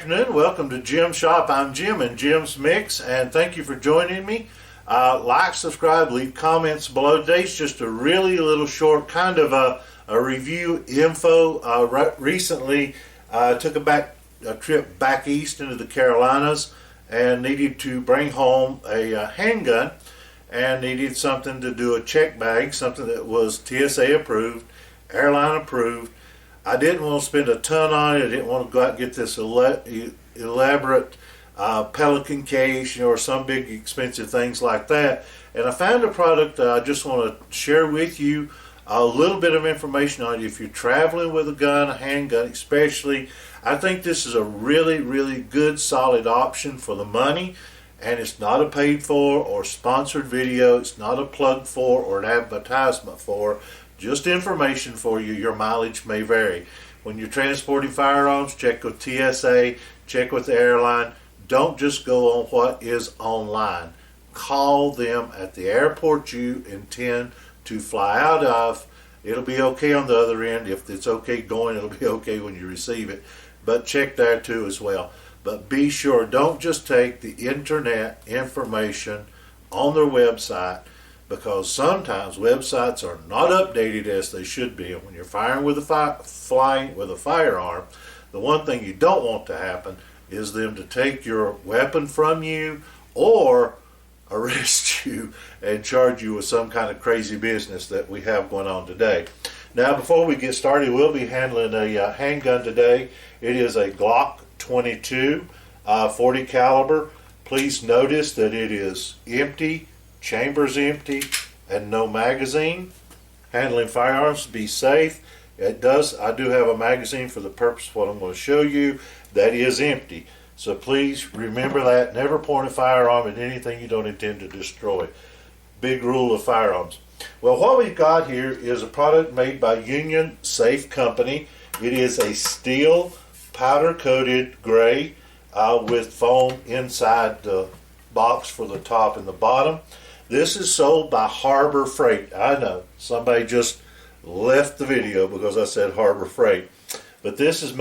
afternoon. Welcome to Jim's Shop. I'm Jim and Jim's Mix, and thank you for joining me. Like, subscribe, leave comments below. Today's just a really little short kind of a review info. Recently, took a trip back east into the Carolinas and needed to bring home a handgun and needed something to do a check bag, something that was TSA approved, airline approved. I didn't want to spend a ton on it. I didn't want to go out and get this elaborate Pelican case, or some big expensive things like that. And I found a product that I just want to share with you a little bit of information on it. If you're traveling with a gun, a handgun especially, I think this is a really, really good, solid option for the money. And it's not a paid for or sponsored video. It's not a plug for or an advertisement for. Just information for you. Your mileage may vary. When you're transporting firearms, check with TSA, check with the airline. Don't just go on what is online. Call them at the airport you intend to fly out of. It'll be okay on the other end. If it's okay going, it'll be okay when you receive it. But check there too as well. But be sure, don't just take the internet information on their website, because sometimes websites are not updated as they should be. And when you're flying with a firearm, the one thing you don't want to happen is them to take your weapon from you or arrest you and charge you with some kind of crazy business that we have going on today. Now, before we get started, we'll be handling a handgun today. It is a Glock 22 40 caliber. Please notice that it is empty, chambers empty, and no magazine. Handling firearms, be safe. I do have a magazine for the purpose of what I'm going to show you that is empty. So please remember that. Never point a firearm at anything you don't intend to destroy. Big rule of firearms. Well, what we've got here is a product made by Union Safe Company. It is a steel powder coated gray with foam inside the box for the top and the bottom. This is sold by Harbor Freight. I know somebody just left the video because I said Harbor Freight, but this is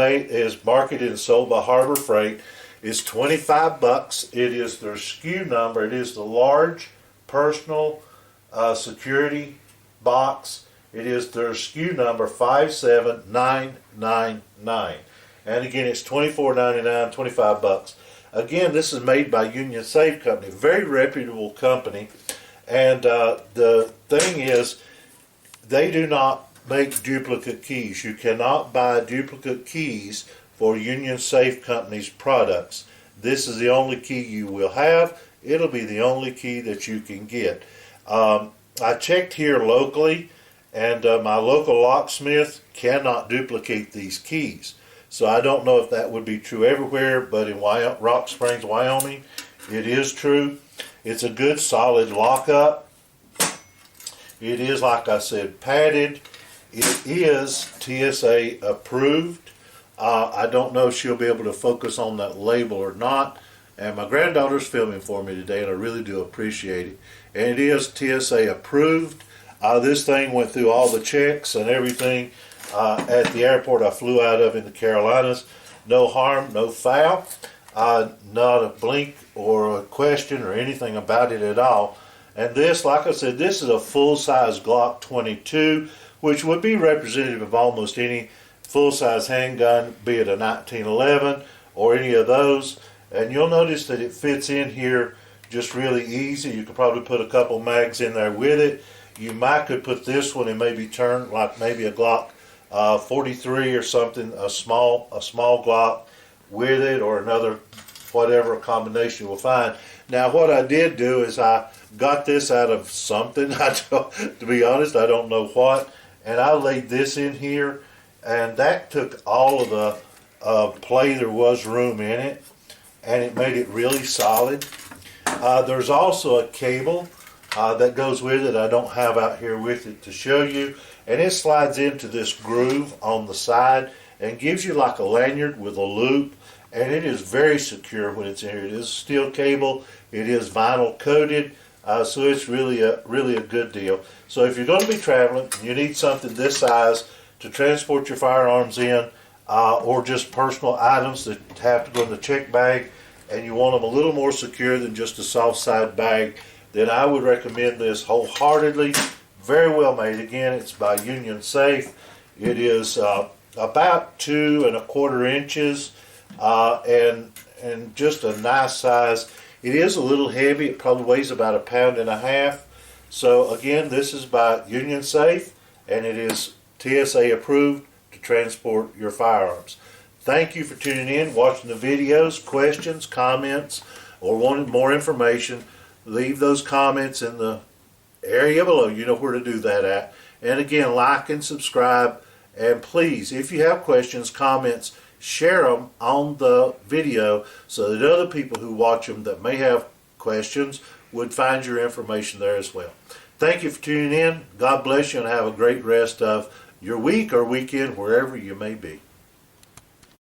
marketed and sold by Harbor Freight. It's 25 bucks. It is their SKU number. It is the large personal security box. It is their SKU number 57999. And again, it's $24.99, 25 bucks. Again, this is made by Union Safe Company, very reputable company. And the thing is, they do not make duplicate keys. You cannot buy duplicate keys for Union Safe Company's products. This is the only key you will have. It'll be the only key that you can get. I checked here locally, and my local locksmith cannot duplicate these keys. So I don't know if that would be true everywhere, but in Rock Springs, Wyoming, it is true. It's a good solid lockup. It is, like I said, padded. It is TSA approved. I don't know if she'll be able to focus on that label or not. And my granddaughter's filming for me today, and I really do appreciate it. And it is TSA approved. This thing went through all the checks and everything at the airport I flew out of in the Carolinas. No harm, no foul. Not a blink or a question or anything about it at all. And this, like I said, this is a full-size Glock 22, which would be representative of almost any full-size handgun, be it a 1911 or any of those. And you'll notice that it fits in here just really easy. You could probably put a couple mags in there with it. You could put this one and maybe turn like maybe a Glock 43 or something, a small Glock with it, or another whatever combination you'll find. Now, what I did do is I got this out of something. To be honest, I don't know what, and I laid this in here, and that took all of the play there was room in it, and it made it really solid. There's also a cable that goes with it. I don't have out here with it to show you, and it slides into this groove on the side and gives you like a lanyard with a loop, and it is very secure when it's in here. It is steel cable. It is vinyl coated, so it's really a good deal. So if you're going to be traveling and you need something this size to transport your firearms in, or just personal items that have to go in the check bag, and you want them a little more secure than just a soft side bag, then I would recommend this wholeheartedly. Very well made. Again, it's by Union Safe. It is about 2¼ inches and just a nice size. It is a little heavy. It probably weighs about 1.5 pounds. So again, this is by Union Safe, and it is TSA approved to transport your firearms. Thank you for tuning in, watching the videos. Questions, comments, or wanting more information, leave those comments in the area below. You know where to do that at. And again, like and subscribe. And please, if you have questions, comments, share them on the video so that other people who watch them that may have questions would find your information there as well. Thank you for tuning in. God bless you, and have a great rest of your week or weekend, wherever you may be.